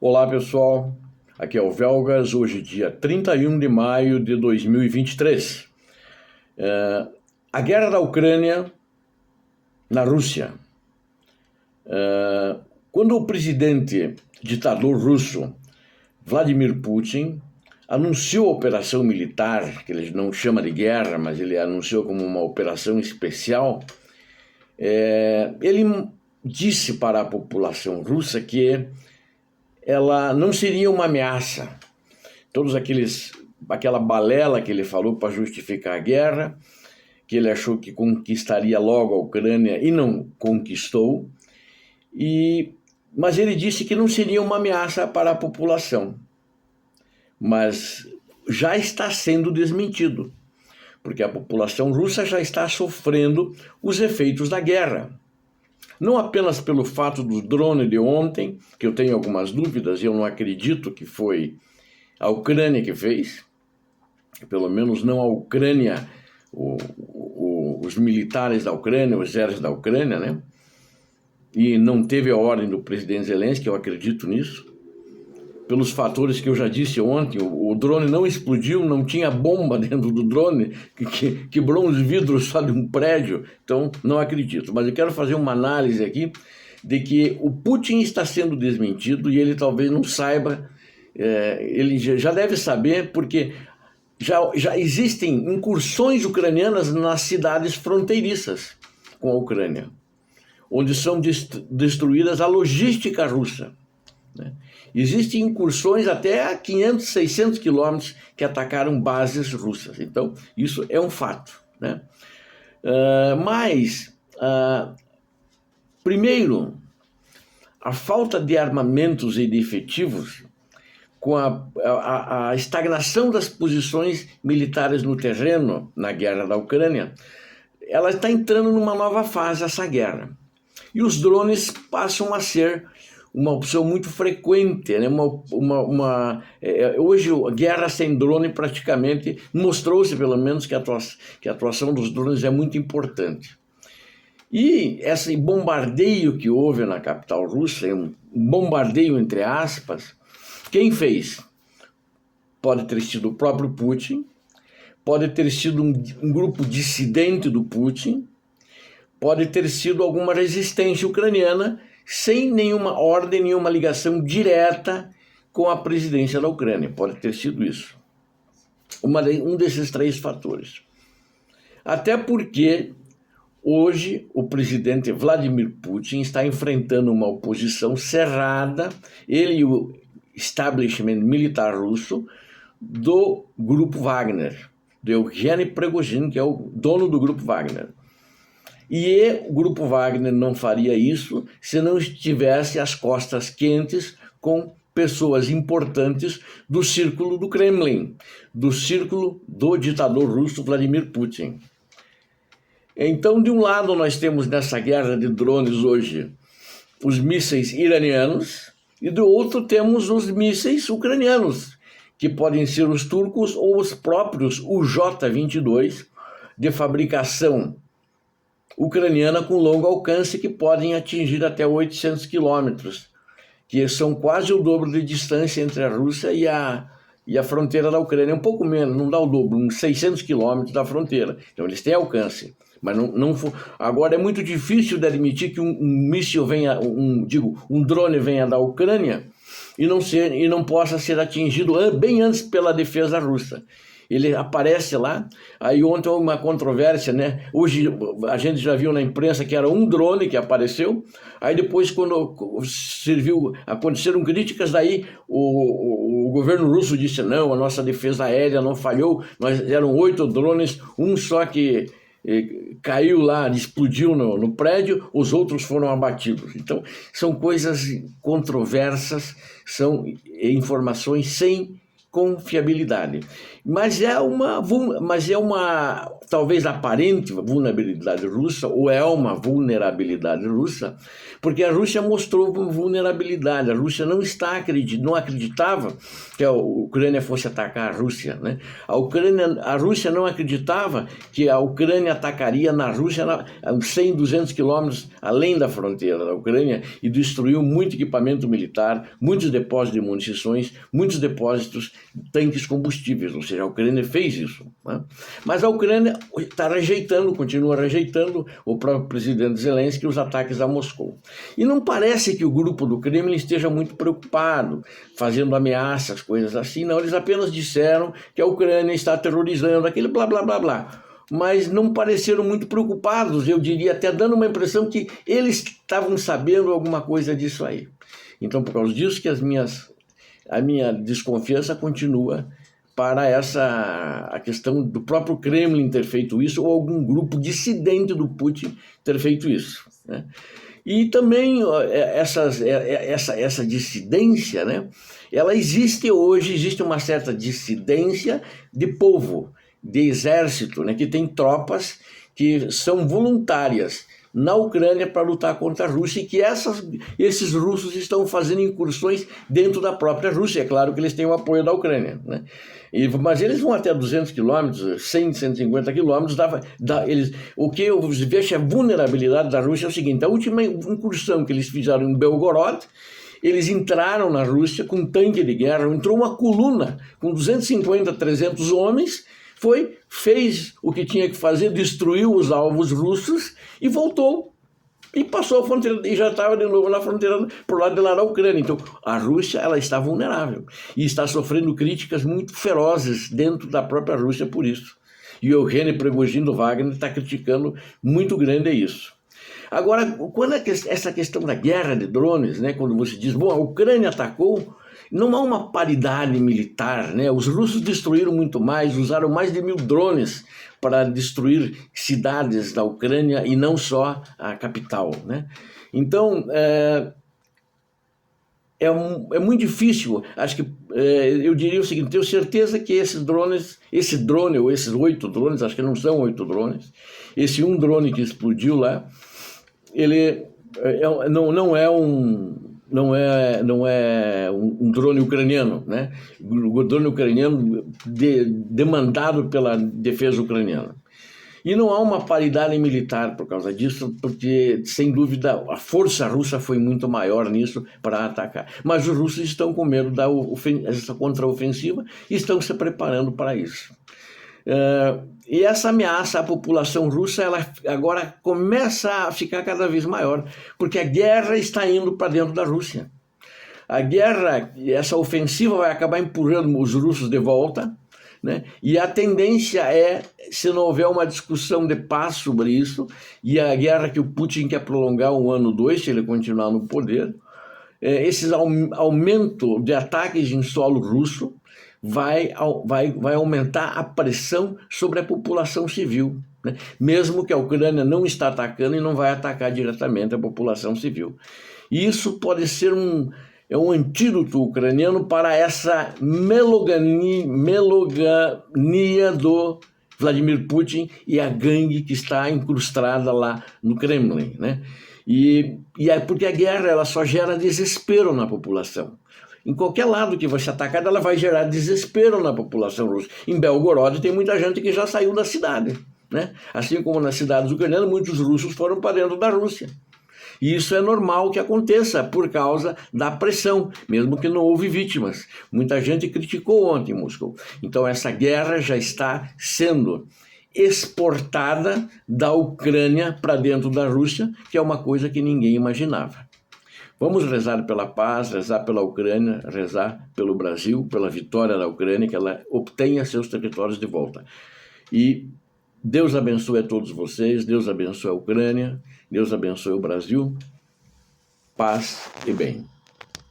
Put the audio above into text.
Olá pessoal, aqui é o Velgas, hoje dia 31 de maio de 2023. A guerra da Ucrânia na Rússia. Quando o presidente ditador russo Vladimir Putin anunciou a operação militar, que ele não chama de guerra, mas ele anunciou como uma operação especial, ele disse para a população russa que ela não seria uma ameaça. Aquela balela que ele falou para justificar a guerra, que ele achou que conquistaria logo a Ucrânia e não conquistou, mas ele disse que não seria uma ameaça para a população. Mas já está sendo desmentido, porque a população russa já está sofrendo os efeitos da guerra. Não apenas pelo fato do drone de ontem, que eu tenho algumas dúvidas e eu não acredito que foi a Ucrânia que fez, pelo menos não a Ucrânia, os militares da Ucrânia, o exército da Ucrânia, né? E não teve a ordem do presidente Zelensky, eu acredito nisso. Pelos fatores que eu já disse ontem, o drone não explodiu, não tinha bomba dentro do drone, que quebrou uns vidros só de um prédio, então não acredito. Mas eu quero fazer uma análise aqui de que o Putin está sendo desmentido e ele talvez não saiba, ele já deve saber, porque já existem incursões ucranianas nas cidades fronteiriças com a Ucrânia, onde são destruídas a logística russa, né? Existem incursões até a 500, 600 quilômetros que atacaram bases russas. Então, isso é um fato, né? Primeiro, a falta de armamentos e de efetivos, com a estagnação das posições militares no terreno na guerra da Ucrânia, ela está entrando numa nova fase, essa guerra. E os drones passam a ser uma opção muito frequente, né? Hoje a guerra sem drone praticamente mostrou-se, pelo menos, que a atuação dos drones é muito importante. E esse bombardeio que houve na capital russa, um bombardeio entre aspas, quem fez? Pode ter sido o próprio Putin, pode ter sido um grupo dissidente do Putin, pode ter sido alguma resistência ucraniana, sem nenhuma ordem, nenhuma ligação direta com a presidência da Ucrânia. Pode ter sido isso. Um desses três fatores. Até porque hoje o presidente Vladimir Putin está enfrentando uma oposição cerrada, ele e o establishment militar russo, do Grupo Wagner, do Evgeny Prigozhin, que é o dono do Grupo Wagner. E o Grupo Wagner não faria isso se não estivesse às costas quentes com pessoas importantes do círculo do Kremlin, do círculo do ditador russo Vladimir Putin. Então, de um lado, nós temos nessa guerra de drones hoje os mísseis iranianos e do outro temos os mísseis ucranianos, que podem ser os turcos ou os próprios UJ-22 de fabricação ucraniana com longo alcance, que podem atingir até 800 quilômetros, que são quase o dobro de distância entre a Rússia e a fronteira da Ucrânia. Um pouco menos, não dá o dobro, uns 600 quilômetros da fronteira. Então eles têm alcance. Mas agora é muito difícil de admitir que um míssil venha, um drone venha da Ucrânia e não possa ser atingido bem antes pela defesa russa. Ele aparece lá, aí ontem houve uma controvérsia, né? Hoje a gente já viu na imprensa que era um drone que apareceu, aí depois quando aconteceram críticas, daí o governo russo disse, não, a nossa defesa aérea não falhou, eram 8 drones, um só que caiu lá, explodiu no prédio, os outros foram abatidos. Então, são coisas controversas, são informações sem confiabilidade. Mas é uma talvez aparente vulnerabilidade russa, ou é uma vulnerabilidade russa, porque a Rússia mostrou vulnerabilidade. A Rússia não acreditava que a Ucrânia fosse atacar a Rússia, né? A Rússia não acreditava que a Ucrânia atacaria na Rússia a 100, 200 quilômetros além da fronteira da Ucrânia e destruiu muito equipamento militar, muitos depósitos de munições, muitos depósitos de tanques combustíveis, ou seja, a Ucrânia fez isso, né? Mas a Ucrânia está continua rejeitando o próprio presidente Zelensky os ataques a Moscou. E não parece que o grupo do Kremlin esteja muito preocupado, fazendo ameaças, coisas assim, não, eles apenas disseram que a Ucrânia está aterrorizando, aquele blá blá blá blá. Mas não pareceram muito preocupados, eu diria, até dando uma impressão que eles estavam sabendo alguma coisa disso aí. Então, por causa disso que a minha desconfiança continua para a questão do próprio Kremlin ter feito isso, ou algum grupo dissidente do Putin ter feito isso, né? E também essa dissidência, né, ela existe hoje, existe uma certa dissidência de povo, de exército, né, que tem tropas que são voluntárias na Ucrânia para lutar contra a Rússia e que esses russos estão fazendo incursões dentro da própria Rússia. É claro que eles têm o apoio da Ucrânia, né? Mas eles vão até 200 quilômetros, 100, 150 quilômetros. O que eu vejo a vulnerabilidade da Rússia é o seguinte: a última incursão que eles fizeram em Belgorod, eles entraram na Rússia com um tanque de guerra, entrou uma coluna com 250, 300 homens, fez o que tinha que fazer, destruiu os alvos russos e voltou. E passou a fronteira, e já estava de novo na fronteira, por lado de lá da Ucrânia. Então, a Rússia, ela está vulnerável e está sofrendo críticas muito ferozes dentro da própria Rússia por isso. E o Eugênio Prigozhin do Wagner está criticando muito grande isso. Agora, quando essa questão da guerra de drones, né, quando você diz, bom, a Ucrânia atacou, não há uma paridade militar, né? Os russos destruíram muito mais, usaram mais de 1000 drones para destruir cidades da Ucrânia e não só a capital, né? Então, é muito difícil. Acho que eu diria o seguinte: tenho certeza que esse drone ou esses 8 drones, acho que não são 8 drones, esse um drone que explodiu lá, ele não é um drone ucraniano, né? O drone ucraniano demandado pela defesa ucraniana. E não há uma paridade militar por causa disso, porque, sem dúvida, a força russa foi muito maior nisso para atacar. Mas os russos estão com medo dessa contraofensiva e estão se preparando para isso. E essa ameaça à população russa, ela agora começa a ficar cada vez maior, porque a guerra está indo para dentro da Rússia. A guerra, essa ofensiva vai acabar empurrando os russos de volta, né? E a tendência é, se não houver uma discussão de paz sobre isso, e a guerra que o Putin quer prolongar 1 ano, 2, se ele continuar no poder, esse aumento de ataques em solo russo vai aumentar a pressão sobre a população civil, né? Mesmo que a Ucrânia não está atacando e não vai atacar diretamente a população civil. E isso pode ser um antídoto ucraniano para essa melogania do Vladimir Putin e a gangue que está incrustada lá no Kremlin, né? E é porque a guerra ela só gera desespero na população. Em qualquer lado que vai ser atacada, ela vai gerar desespero na população russa. Em Belgorod tem muita gente que já saiu da cidade, né? Assim como nas cidades ucranianas, muitos russos foram para dentro da Rússia. E isso é normal que aconteça por causa da pressão, mesmo que não houve vítimas. Muita gente criticou ontem Moscou. Então essa guerra já está sendo exportada da Ucrânia para dentro da Rússia, que é uma coisa que ninguém imaginava. Vamos rezar pela paz, rezar pela Ucrânia, rezar pelo Brasil, pela vitória da Ucrânia, que ela obtenha seus territórios de volta. E Deus abençoe a todos vocês, Deus abençoe a Ucrânia, Deus abençoe o Brasil, paz e bem.